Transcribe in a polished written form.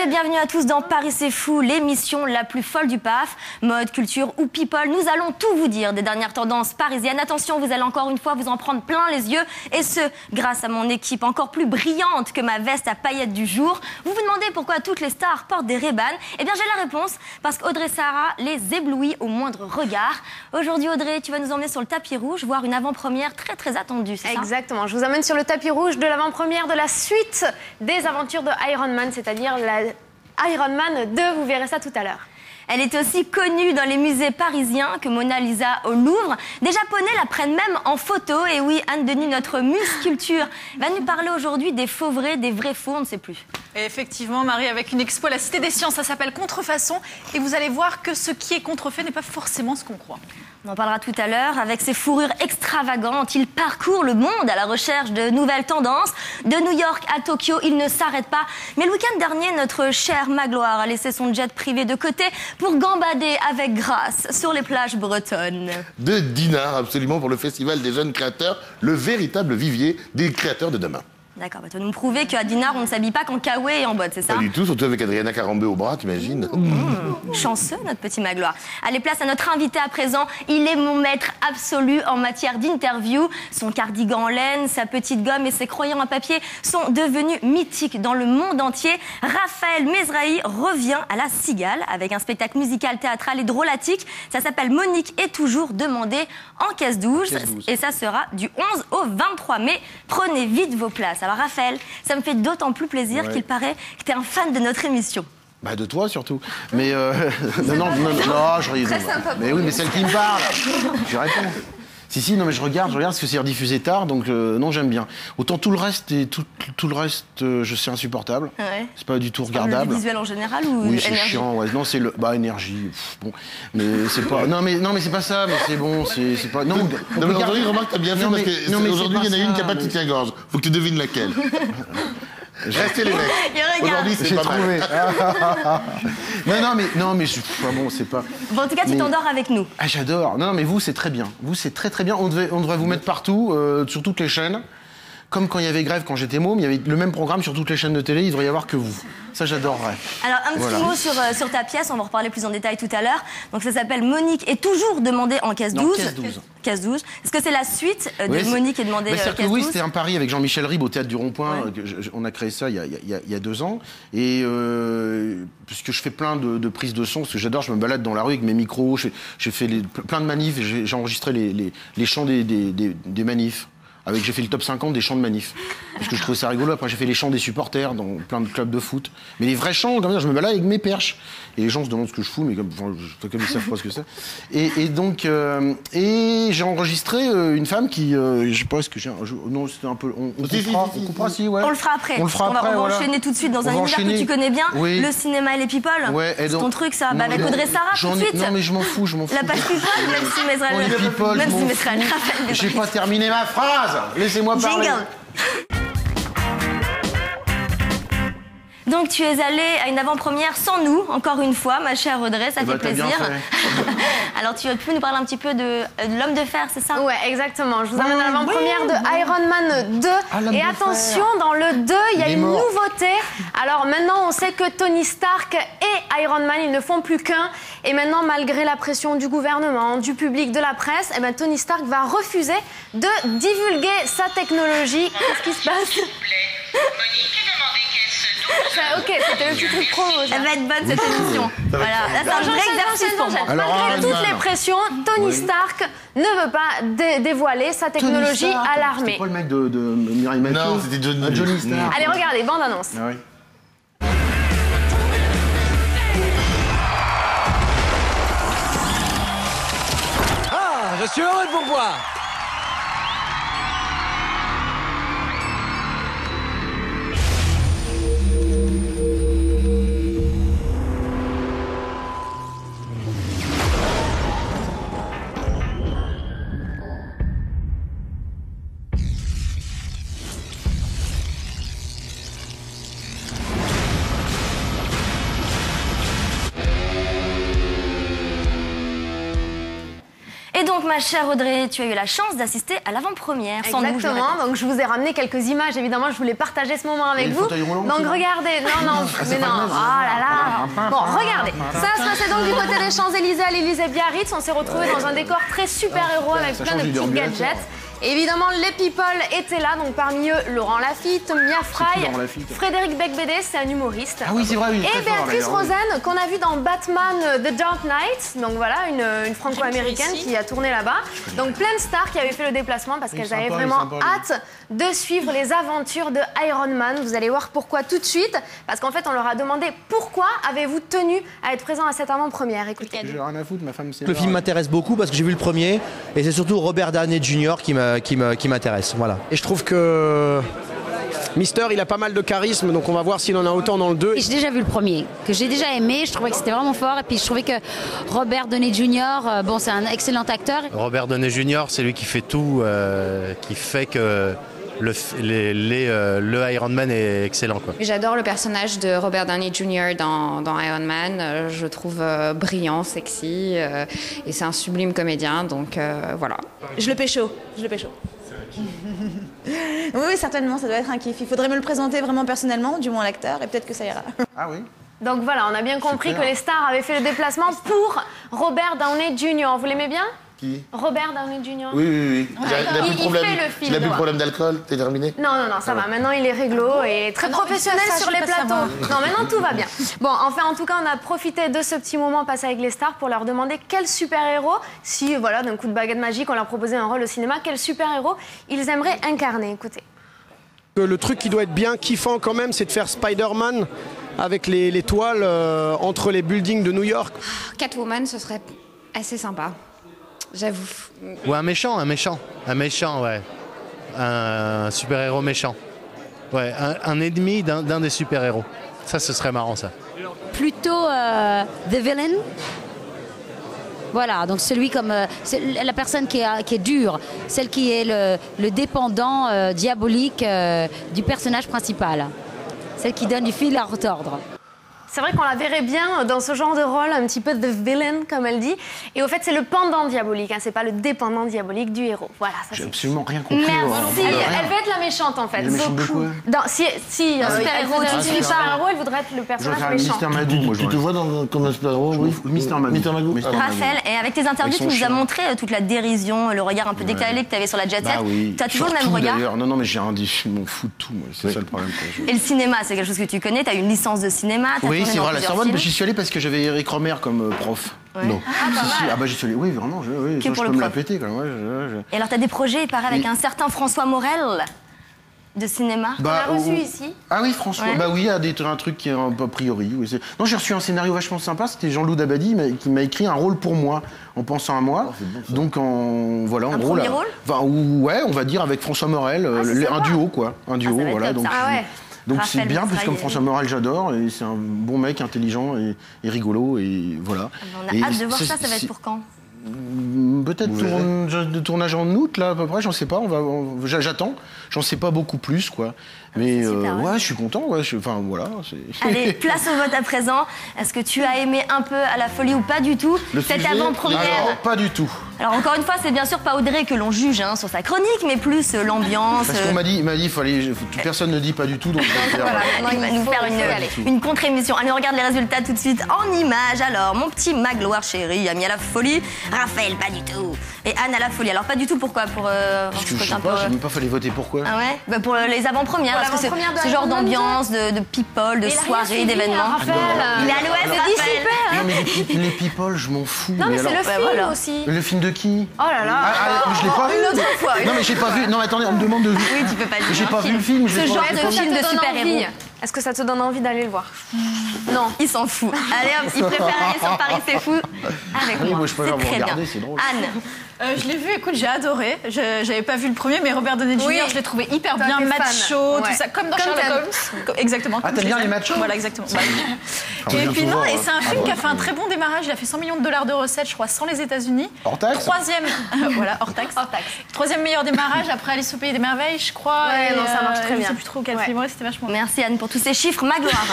et bienvenue à tous dans Paris c'est fou, l'émission la plus folle du PAF. Mode, culture ou people, nous allons tout vous dire des dernières tendances parisiennes. Attention, vous allez encore une fois vous en prendre plein les yeux, et ce, grâce à mon équipe encore plus brillante que ma veste à paillettes du jour. Vous vous demandez pourquoi toutes les stars portent des Ray-Ban? Eh bien j'ai la réponse, parce qu'Audrey Sarah les éblouit au moindre regard. Aujourd'hui Audrey, tu vas nous emmener sur le tapis rouge, voir une avant-première très attendue, c'est ça? Exactement, je vous emmène sur le tapis rouge de l'avant-première de la suite des aventures de Iron Man, c'est-à-dire la Iron Man 2, vous verrez ça tout à l'heure. Elle est aussi connue dans les musées parisiens que Mona Lisa au Louvre. Des Japonais la prennent même en photo. Et oui, Anne-Denis, notre muse culture, va nous parler aujourd'hui des faux vrais, des vrais faux, on ne sait plus. Et effectivement, Marie, avec une expo à la Cité des Sciences, ça s'appelle Contrefaçon. Et vous allez voir que ce qui est contrefait n'est pas forcément ce qu'on croit. On en parlera tout à l'heure. Avec ses fourrures extravagantes, il parcourt le monde à la recherche de nouvelles tendances. De New York à Tokyo, il ne s'arrête pas. Mais le week-end dernier, notre chère Magloire a laissé son jet privé de côté pour gambader avec grâce sur les plages bretonnes. De dinars, absolument, pour le Festival des jeunes créateurs, le véritable vivier des créateurs de demain. D'accord, bah tu vas nous prouver qu'à Dinard, on ne s'habille pas qu'en kawaii et en bottes, c'est ça? Pas du tout, surtout avec Adriana Carambeu au bras, t'imagines? Chanceux, notre petit Magloire. Allez, place à notre invité à présent. Il est mon maître absolu en matière d'interview. Son cardigan en laine, sa petite gomme et ses crayons à papier sont devenus mythiques dans le monde entier. Raphaël Mesrahi revient à la Cigale avec un spectacle musical, théâtral et drôlatique. Ça s'appelle Monique est toujours demandée en caisse 12. Et ça sera du 11 au 23 mai. Prenez vite vos places. Alors Raphaël, ça me fait d'autant plus plaisir qu'il paraît que tu es un fan de notre émission. Bah de toi surtout. Mais non, je ris. Mais oui, mais celle qui me parle. Je réponds. Si, non mais je regarde parce que c'est rediffusé tard, donc non, j'aime bien. Autant tout le reste je sais insupportable. Ouais. C'est pas du tout regardable. Le visuel en général ou oui, c'est chiant. Ouais. Non, c'est le énergie. Bon, mais c'est pas. Non mais c'est pas ça. Mais c'est bon, c'est pas. Non, mais aujourd'hui, remarque, t'as bien fait parce que aujourd'hui, il y en a une qui a pas de soutien-gorge. Faut que tu devines laquelle. Restez les mecs. Aujourd'hui, c'est pas trouvé. non, mais bon, c'est pas. Bon, en tout cas, tu t'endors avec nous. Ah, j'adore. Non, mais vous, c'est très bien. Vous, c'est très bien. On devrait vous mettre partout, sur toutes les chaînes. Comme quand il y avait grève, quand j'étais môme, il y avait le même programme sur toutes les chaînes de télé. Il devrait y avoir que vous. Ça, j'adorerais. Alors, un petit mot sur ta pièce. On va en reparler plus en détail tout à l'heure. Donc, ça s'appelle Monique est toujours demandée en caisse 12. Caisse 12. Est-ce que c'est la suite de Monique est demandée en caisse 12? Oui, c'était un pari avec Jean-Michel Ribes au Théâtre du Rond-Point. Ouais. On a créé ça il y a 2 ans. Et puisque je fais plein de prises de son, parce que j'adore, je me balade dans la rue avec mes micros. J'ai fait plein de manifs. J'ai enregistré les chants des manifs. J'ai fait le top 50 des chants de manif. Parce que je trouvais ça rigolo. Après, j'ai fait les chants des supporters dans plein de clubs de foot. Mais les vrais chants, comme ça, je me balade avec mes perches. Et les gens se demandent ce que je fous, mais comme ils savent pas ce que c'est. Et donc, j'ai enregistré une femme qui, je sais pas ce que j'ai. Non, c'était un peu. On coupera, si, ouais. On le fera après. On va enchaîner tout de suite dans un univers que tu connais bien. Oui. Le cinéma et les people. Ouais, c'est ton truc, ça. Avec Audrey Sarah, tout de suite. Non, mais je m'en fous. La page people, même si Mesrahi. J'ai pas terminé ma phrase. Laissez-moi parler. Donc tu es allée à une avant-première sans nous, encore une fois, ma chère Audrey, ça fait plaisir. Alors tu peux nous parler un petit peu de l'homme de fer, c'est ça? Ouais, exactement. Je vous emmène à l'avant-première de Iron Man 2. Et attention, dans le 2, il y a une nouveauté. Alors maintenant, on sait que Tony Stark et Iron Man, ils ne font plus qu'un. Et maintenant, malgré la pression du gouvernement, du public, de la presse, eh ben, Tony Stark va refuser de divulguer sa technologie. Qu'est-ce qui se passe? Ok, c'était le petit truc promo. Elle va être bonne cette émission. Voilà, là c'est un vrai exercice pour moi. Malgré toutes les pressions, Tony Stark ne veut pas dévoiler sa technologie à l'armée. C'était pas le mec de Mireille Mathieu? Non, c'était Johnny Stark. Allez, regardez, bande-annonce. Ah oui. Ah, je suis heureux de vous voir. Et donc, ma chère Audrey, tu as eu la chance d'assister à l'avant-première. Exactement, donc je vous ai ramené quelques images, évidemment, je voulais partager ce moment avec vous. Donc regardez, non, mais non, oh là là. Bon, regardez, ça se passait donc du côté des Champs-Élysées à l'Élysée-Biarritz. On s'est retrouvés dans un décor très super-héros avec plein de petits gadgets. Évidemment, les people étaient là, donc parmi eux, Laurent Lafitte, Mia Fry, Frédéric Becbédé, c'est un humoriste. Ah oui, c'est vrai, et Béatrice Rosen, qu'on a vu dans Batman The Dark Knight, donc voilà, une franco-américaine qui a tourné là-bas. Donc plein de stars qui avaient fait le déplacement parce qu'elles avaient vraiment hâte de suivre les aventures de Iron Man. Vous allez voir pourquoi tout de suite, parce qu'en fait, on leur a demandé pourquoi avez-vous tenu à être présent à cette avant-première. Écoutez. J'ai rien à foutre, ma femme, c'est Le film m'intéresse beaucoup parce que j'ai vu le premier et c'est surtout Robert Downey Jr. qui m'intéresse. Voilà. Et je trouve que Mister, il a pas mal de charisme, donc on va voir s'il en a autant dans le 2. J'ai déjà vu le premier, que j'ai déjà aimé, je trouvais que c'était vraiment fort, et puis je trouvais que Robert Downey Jr., bon, c'est un excellent acteur. Robert Downey Jr., c'est lui qui fait tout, qui fait que le Iron Man est excellent, quoi. J'adore le personnage de Robert Downey Jr. dans Iron Man. Je le trouve brillant, sexy, et c'est un sublime comédien, donc voilà. Je le pécho. Oui, certainement, ça doit être un kiff. Il faudrait me le présenter vraiment personnellement, du moins l'acteur, et peut-être que ça ira. Ah oui. Donc voilà, on a bien compris que les stars avaient fait le déplacement pour Robert Downey Jr. Vous l'aimez bien ? Qui? Robert Downey Jr. Oui. Il a plus de problème. Il a plus de problème d'alcool, t'es terminé? Non, ça va. Maintenant, il est réglo et très professionnel sur les plateaux. Non, maintenant, tout va bien. Bon, enfin, en tout cas, on a profité de ce petit moment passé avec les stars pour leur demander quel super-héros, si, voilà, d'un coup de baguette magique, on leur proposait un rôle au cinéma, quel super-héros ils aimeraient incarner. Écoutez. Le truc qui doit être bien kiffant quand même, c'est de faire Spider-Man avec les toiles entre les buildings de New York. Catwoman, ce serait assez sympa. J'avoue. Ou un méchant, ouais. Un super-héros méchant. Ouais, un ennemi d'un des super-héros. Ça, ce serait marrant, ça. Plutôt The Villain. Voilà, donc celui comme la personne qui est dure, celle qui est le dépendant diabolique du personnage principal. Celle qui donne du fil à retordre. C'est vrai qu'on la verrait bien dans ce genre de rôle, un petit peu de villain, comme elle dit. Et au fait, c'est le pendant diabolique, hein, c'est pas le dépendant diabolique du héros. Voilà, ça j'ai absolument rien compris. Merci. Elle veut être la méchante, en fait. La méchante de quoi? Si elle voudrait être une super-héros, elle voudrait être le personnage méchant. Mister Magoo, tu te vois comme un super-héros? Oui, Mister Magoo. Raphaël, et avec tes interviews, tu nous as montré toute la dérision, le regard un peu décalé que tu avais sur la Jet Set. Tu as toujours le même regard? Non, mais j'ai un je m'en fous de tout, moi. C'est ça le problème. Et le cinéma, c'est quelque chose que tu connais? Tu as une licence de cinéma? Oui, c'est vrai, la Sorbonne, j'y suis allé parce que j'avais Eric Romer comme prof. Ouais. Non. J'y suis allé. Oui, vraiment, je peux me la péter quand même. Et alors, tu as des projets, il paraît, avec un certain François Morel de cinéma. On l'a reçu ici. Ah oui, François. Ouais. Bah oui, il y a un truc qui est a priori. Oui, non, j'ai reçu un scénario vachement sympa. C'était Jean-Loup Dabadi qui m'a écrit un rôle pour moi, en pensant à moi. Donc, voilà, en gros. Premier rôle ouais, on va dire avec François Morel, un duo, quoi. Un duo, voilà. Donc, donc c'est bien, parce que comme François Morel, j'adore, et c'est un bon mec, intelligent et rigolo, et voilà. On a hâte de voir ça va être pour quand? Peut-être de tournage en août, là, à peu près, j'en sais pas, j'attends, j'en sais pas beaucoup plus, quoi. Mais ouais, je suis content, ouais, enfin voilà. Allez, place au vote à présent. Est-ce que tu as aimé un peu À la folie ou pas du tout cette avant-première? Alors, pas du tout. Alors encore une fois, c'est bien sûr pas Audrey que l'on juge sur sa chronique, mais plus l'ambiance. Parce qu'on m'a dit, personne ne dit pas du tout, donc voilà, il va nous faire une contre-émission. Allez, on regarde les résultats tout de suite en images. Alors, mon petit Magloire chéri a mis À la folie, Raphaël pas du tout, et Anne à la folie. Alors pas du tout, pourquoi? Parce que je sais pas, j'ai même pas fallu voter pourquoi. Ah ouais? Pour les avant-premières, parce que ce genre d'ambiance, de people, de soirée, d'événements. Il est à l'ouest, Raphaël. Non mais les people, je m'en fous. Non mais c'est le film aussi. Le film de qui? Oh là là. Je l'ai pas vu. Une autre fois. Non mais j'ai pas vu. Non attendez, on me demande de. Oui, tu peux pas le dire. J'ai pas vu le film. Ce genre de film de super-héros. Est-ce que ça te donne envie d'aller le voir? Non, il s'en fout. Allez hop, il préfère aller sur Paris c'est fou avec moi. C'est très bien. C'est drôle. Anne. Je l'ai vu, écoute, j'ai adoré. J'avais pas vu le premier, mais Robert Downey Jr., je l'ai trouvé hyper bien macho, tout ça, comme dans Sherlock Holmes. Exactement. Ah, t'aimes bien les machos? Voilà, exactement. Et puis non, et c'est un film qui a fait un très bon démarrage. Il a fait $100 millions de recettes, je crois, sans les États-Unis. Hors taxe. Voilà, hors taxe. Troisième meilleur démarrage après Alice au pays des merveilles, je crois. Ouais, non, ça marche très bien. Je sais plus trop quel film, c'était vachement. Merci Anne pour tous ces chiffres. Magloire.